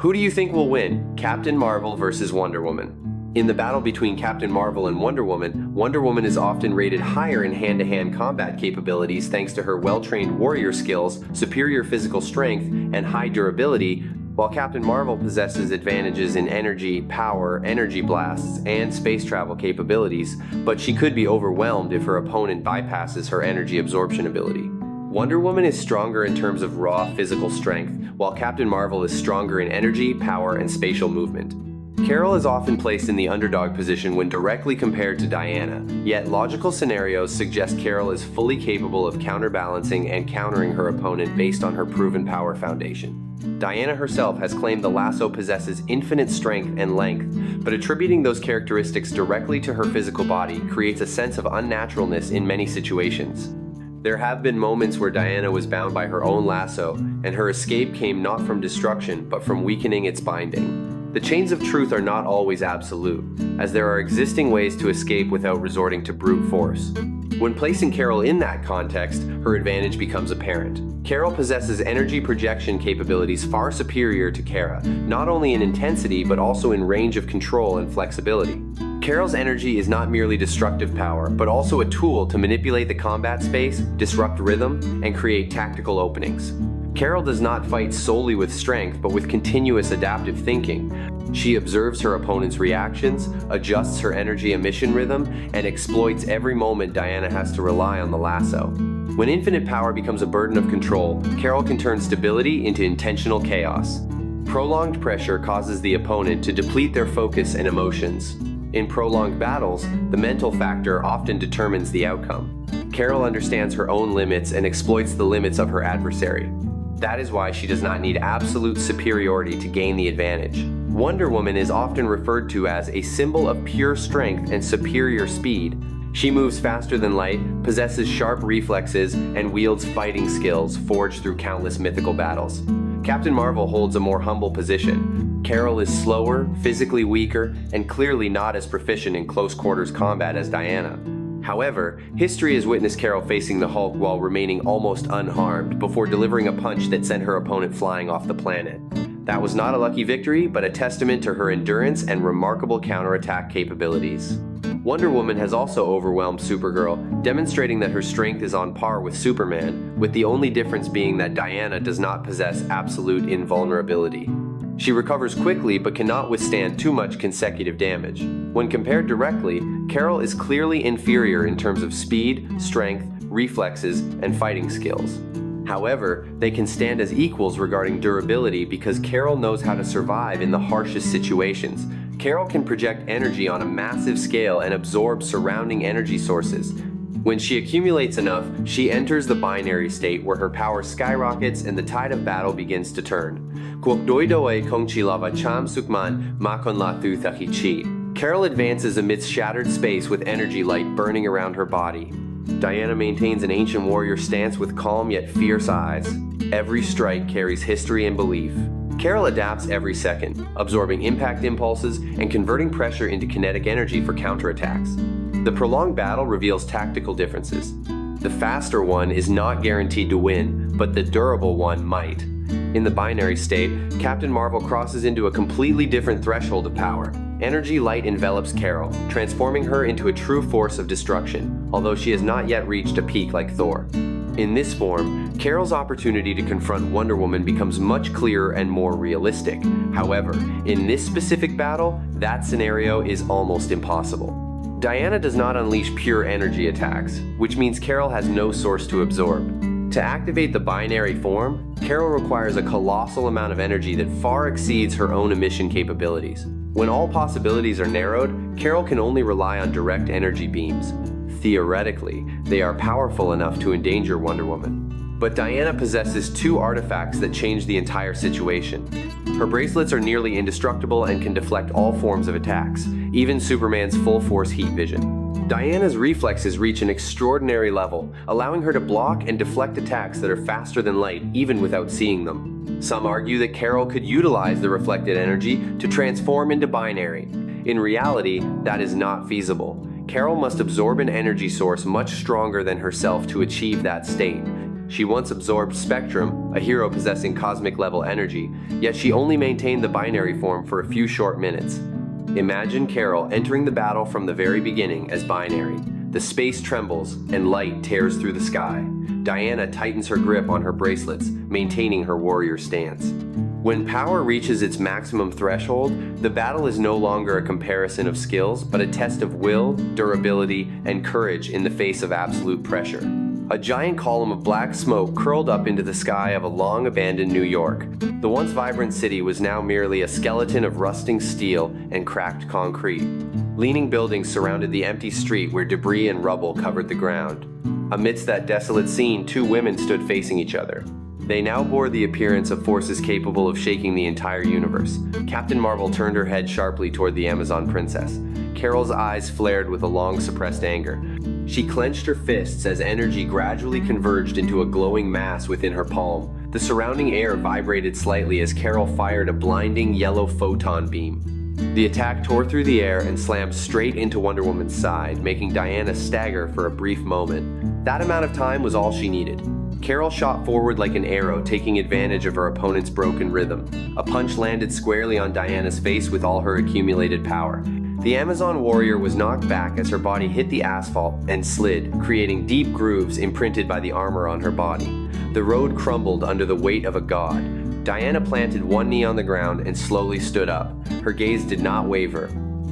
Who do you think will win, Captain Marvel versus Wonder Woman? In the battle between Captain Marvel and Wonder Woman is often rated higher in hand-to-hand combat capabilities thanks to her well-trained warrior skills, superior physical strength, and high durability, while Captain Marvel possesses advantages in energy, power, energy blasts, and space travel capabilities, but she could be overwhelmed if her opponent bypasses her energy absorption ability. Wonder Woman is stronger in terms of raw physical strength, while Captain Marvel is stronger in energy, power, and spatial movement. Carol is often placed in the underdog position when directly compared to Diana, yet logical scenarios suggest Carol is fully capable of counterbalancing and countering her opponent based on her proven power foundation. Diana herself has claimed the lasso possesses infinite strength and length, but attributing those characteristics directly to her physical body creates a sense of unnaturalness in many situations. There have been moments where Diana was bound by her own lasso, and her escape came not from destruction, but from weakening its binding. The chains of truth are not always absolute, as there are existing ways to escape without resorting to brute force. When placing Carol in that context, her advantage becomes apparent. Carol possesses energy projection capabilities far superior to Kara, not only in intensity but also in range of control and flexibility. Carol's energy is not merely destructive power, but also a tool to manipulate the combat space, disrupt rhythm, and create tactical openings. Carol does not fight solely with strength, but with continuous adaptive thinking. She observes her opponent's reactions, adjusts her energy emission rhythm, and exploits every moment Diana has to rely on the lasso. When infinite power becomes a burden of control, Carol can turn stability into intentional chaos. Prolonged pressure causes the opponent to deplete their focus and emotions. In prolonged battles, the mental factor often determines the outcome. Carol understands her own limits and exploits the limits of her adversary. That is why she does not need absolute superiority to gain the advantage. Wonder Woman is often referred to as a symbol of pure strength and superior speed. She moves faster than light, possesses sharp reflexes, and wields fighting skills forged through countless mythical battles. Captain Marvel holds a more humble position. Carol is slower, physically weaker, and clearly not as proficient in close-quarters combat as Diana. However, history has witnessed Carol facing the Hulk while remaining almost unharmed before delivering a punch that sent her opponent flying off the planet. That was not a lucky victory, but a testament to her endurance and remarkable counterattack capabilities. Wonder Woman has also overwhelmed Supergirl, demonstrating that her strength is on par with Superman, with the only difference being that Diana does not possess absolute invulnerability. She recovers quickly but cannot withstand too much consecutive damage. When compared directly, Carol is clearly inferior in terms of speed, strength, reflexes, and fighting skills. However, they can stand as equals regarding durability because Carol knows how to survive in the harshest situations. Carol can project energy on a massive scale and absorb surrounding energy sources. When she accumulates enough, she enters the binary state where her power skyrockets and the tide of battle begins to turn. Carol advances amidst shattered space with energy light burning around her body. Diana maintains an ancient warrior stance with calm yet fierce eyes. Every strike carries history and belief. Carol adapts every second, absorbing impact impulses and converting pressure into kinetic energy for counterattacks. The prolonged battle reveals tactical differences. The faster one is not guaranteed to win, but the durable one might. In the binary state, Captain Marvel crosses into a completely different threshold of power. Energy light envelops Carol, transforming her into a true force of destruction, although she has not yet reached a peak like Thor. In this form, Carol's opportunity to confront Wonder Woman becomes much clearer and more realistic. However, in this specific battle, that scenario is almost impossible. Diana does not unleash pure energy attacks, which means Carol has no source to absorb. To activate the binary form, Carol requires a colossal amount of energy that far exceeds her own emission capabilities. When all possibilities are narrowed, Carol can only rely on direct energy beams. Theoretically, they are powerful enough to endanger Wonder Woman. But Diana possesses two artifacts that change the entire situation. Her bracelets are nearly indestructible and can deflect all forms of attacks, even Superman's full-force heat vision. Diana's reflexes reach an extraordinary level, allowing her to block and deflect attacks that are faster than light even without seeing them. Some argue that Carol could utilize the reflected energy to transform into binary. In reality, that is not feasible. Carol must absorb an energy source much stronger than herself to achieve that state. She once absorbed Spectrum, a hero possessing cosmic-level energy, yet she only maintained the binary form for a few short minutes. Imagine Carol entering the battle from the very beginning as binary. The space trembles, and light tears through the sky. Diana tightens her grip on her bracelets, maintaining her warrior stance. When power reaches its maximum threshold, the battle is no longer a comparison of skills, but a test of will, durability, and courage in the face of absolute pressure. A giant column of black smoke curled up into the sky of a long-abandoned New York. The once vibrant city was now merely a skeleton of rusting steel and cracked concrete. Leaning buildings surrounded the empty street where debris and rubble covered the ground. Amidst that desolate scene, two women stood facing each other. They now bore the appearance of forces capable of shaking the entire universe. Captain Marvel turned her head sharply toward the Amazon princess. Carol's eyes flared with a long-suppressed anger. She clenched her fists as energy gradually converged into a glowing mass within her palm. The surrounding air vibrated slightly as Carol fired a blinding yellow photon beam. The attack tore through the air and slammed straight into Wonder Woman's side, making Diana stagger for a brief moment. That amount of time was all she needed. Carol shot forward like an arrow, taking advantage of her opponent's broken rhythm. A punch landed squarely on Diana's face with all her accumulated power. The Amazon warrior was knocked back as her body hit the asphalt and slid, creating deep grooves imprinted by the armor on her body. The road crumbled under the weight of a god. Diana planted one knee on the ground and slowly stood up. Her gaze did not waver.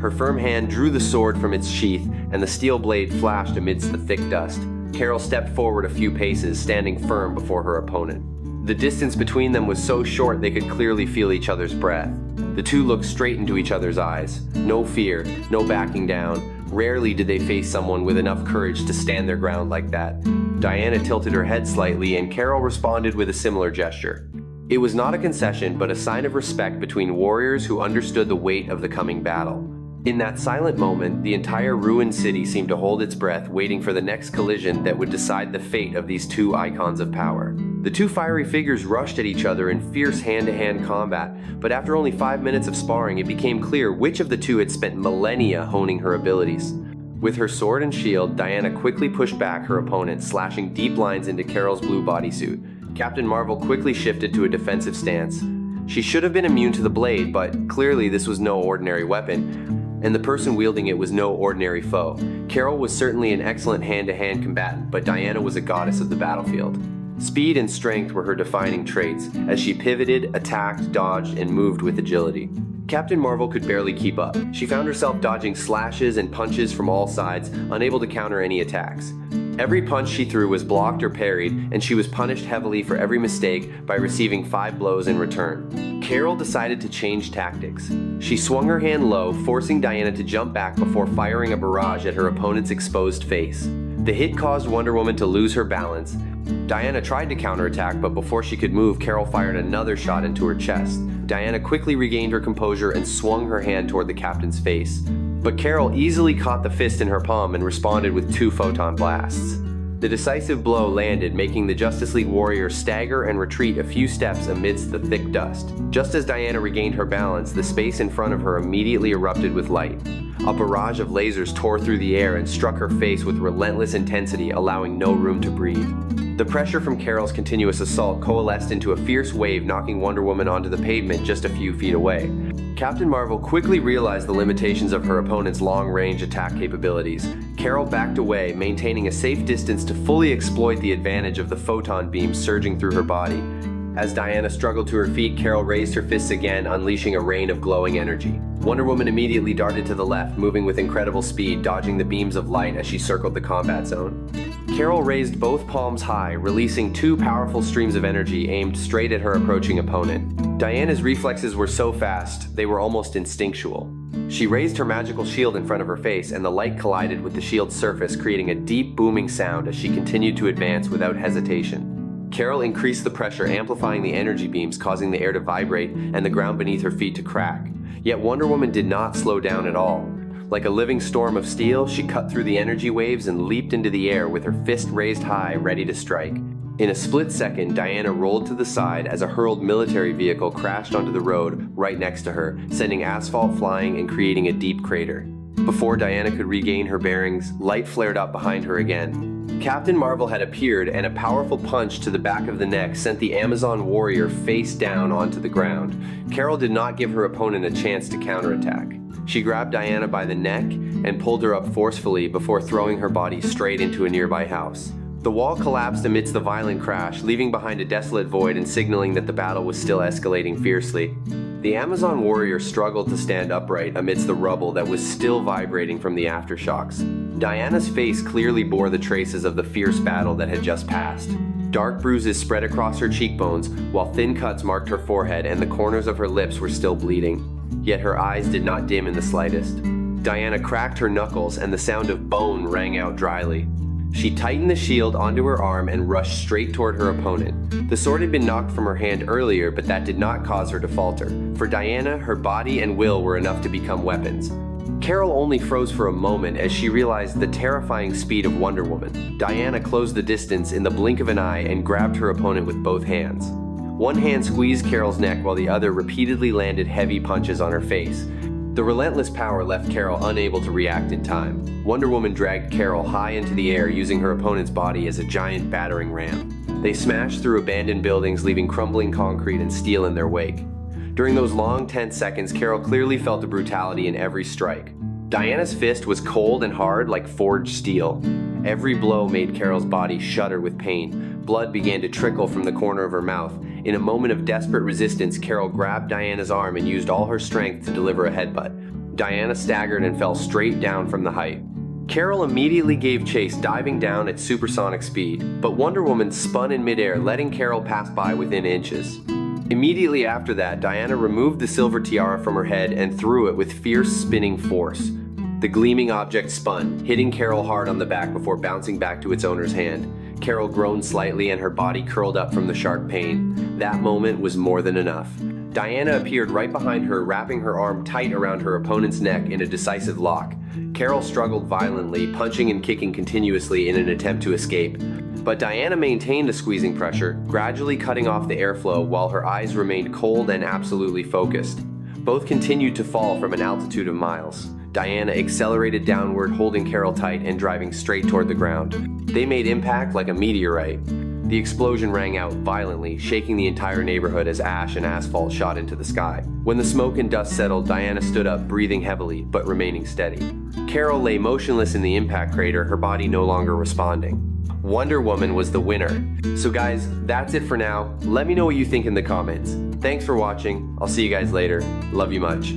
Her firm hand drew the sword from its sheath, and the steel blade flashed amidst the thick dust. Carol stepped forward a few paces, standing firm before her opponent. The distance between them was so short they could clearly feel each other's breath. The two looked straight into each other's eyes. No fear, no backing down. Rarely did they face someone with enough courage to stand their ground like that. Diana tilted her head slightly, and Carol responded with a similar gesture. It was not a concession, but a sign of respect between warriors who understood the weight of the coming battle. In that silent moment, the entire ruined city seemed to hold its breath, waiting for the next collision that would decide the fate of these two icons of power. The two fiery figures rushed at each other in fierce hand-to-hand combat, but after only 5 minutes of sparring, it became clear which of the two had spent millennia honing her abilities. With her sword and shield, Diana quickly pushed back her opponent, slashing deep lines into Carol's blue bodysuit. Captain Marvel quickly shifted to a defensive stance. She should have been immune to the blade, but clearly this was no ordinary weapon, and the person wielding it was no ordinary foe. Carol was certainly an excellent hand-to-hand combatant, but Diana was a goddess of the battlefield. Speed and strength were her defining traits, as she pivoted, attacked, dodged, and moved with agility. Captain Marvel could barely keep up. She found herself dodging slashes and punches from all sides, unable to counter any attacks. Every punch she threw was blocked or parried, and she was punished heavily for every mistake by receiving 5 blows in return. Carol decided to change tactics. She swung her hand low, forcing Diana to jump back before firing a barrage at her opponent's exposed face. The hit caused Wonder Woman to lose her balance. Diana tried to counterattack, but before she could move, Carol fired another shot into her chest. Diana quickly regained her composure and swung her hand toward the captain's face. But Carol easily caught the fist in her palm and responded with 2 photon blasts. The decisive blow landed, making the Justice League warrior stagger and retreat a few steps amidst the thick dust. Just as Diana regained her balance, the space in front of her immediately erupted with light. A barrage of lasers tore through the air and struck her face with relentless intensity, allowing no room to breathe. The pressure from Carol's continuous assault coalesced into a fierce wave, knocking Wonder Woman onto the pavement just a few feet away. Captain Marvel quickly realized the limitations of her opponent's long-range attack capabilities. Carol backed away, maintaining a safe distance to fully exploit the advantage of the photon beams surging through her body. As Diana struggled to her feet, Carol raised her fists again, unleashing a rain of glowing energy. Wonder Woman immediately darted to the left, moving with incredible speed, dodging the beams of light as she circled the combat zone. Carol raised both palms high, releasing 2 powerful streams of energy aimed straight at her approaching opponent. Diana's reflexes were so fast, they were almost instinctual. She raised her magical shield in front of her face, and the light collided with the shield's surface, creating a deep, booming sound as she continued to advance without hesitation. Carol increased the pressure, amplifying the energy beams, causing the air to vibrate and the ground beneath her feet to crack. Yet Wonder Woman did not slow down at all. Like a living storm of steel, she cut through the energy waves and leaped into the air with her fist raised high, ready to strike. In a split second, Diana rolled to the side as a hurled military vehicle crashed onto the road right next to her, sending asphalt flying and creating a deep crater. Before Diana could regain her bearings, light flared up behind her again. Captain Marvel had appeared, and a powerful punch to the back of the neck sent the Amazon warrior face down onto the ground. Carol did not give her opponent a chance to counterattack. She grabbed Diana by the neck and pulled her up forcefully before throwing her body straight into a nearby house. The wall collapsed amidst the violent crash, leaving behind a desolate void and signaling that the battle was still escalating fiercely. The Amazon warrior struggled to stand upright amidst the rubble that was still vibrating from the aftershocks. Diana's face clearly bore the traces of the fierce battle that had just passed. Dark bruises spread across her cheekbones, while thin cuts marked her forehead and the corners of her lips were still bleeding. Yet her eyes did not dim in the slightest. Diana cracked her knuckles and the sound of bone rang out dryly. She tightened the shield onto her arm and rushed straight toward her opponent. The sword had been knocked from her hand earlier, but that did not cause her to falter. For Diana, her body and will were enough to become weapons. Carol only froze for a moment as she realized the terrifying speed of Wonder Woman. Diana closed the distance in the blink of an eye and grabbed her opponent with both hands. One hand squeezed Carol's neck while the other repeatedly landed heavy punches on her face. The relentless power left Carol unable to react in time. Wonder Woman dragged Carol high into the air, using her opponent's body as a giant battering ram. They smashed through abandoned buildings, leaving crumbling concrete and steel in their wake. During those long, tense seconds, Carol clearly felt the brutality in every strike. Diana's fist was cold and hard like forged steel. Every blow made Carol's body shudder with pain. Blood began to trickle from the corner of her mouth. In a moment of desperate resistance, Carol grabbed Diana's arm and used all her strength to deliver a headbutt. Diana staggered and fell straight down from the height. Carol immediately gave chase, diving down at supersonic speed, but Wonder Woman spun in midair, letting Carol pass by within inches. Immediately after that, Diana removed the silver tiara from her head and threw it with fierce spinning force. The gleaming object spun, hitting Carol hard on the back before bouncing back to its owner's hand. Carol groaned slightly and her body curled up from the sharp pain. That moment was more than enough. Diana appeared right behind her, wrapping her arm tight around her opponent's neck in a decisive lock. Carol struggled violently, punching and kicking continuously in an attempt to escape. But Diana maintained the squeezing pressure, gradually cutting off the airflow while her eyes remained cold and absolutely focused. Both continued to fall from an altitude of miles. Diana accelerated downward, holding Carol tight and driving straight toward the ground. They made impact like a meteorite. The explosion rang out violently, shaking the entire neighborhood as ash and asphalt shot into the sky. When the smoke and dust settled, Diana stood up, breathing heavily, but remaining steady. Carol lay motionless in the impact crater, her body no longer responding. Wonder Woman was the winner. So guys, that's it for now. Let me know what you think in the comments. Thanks for watching. I'll see you guys later. Love you much.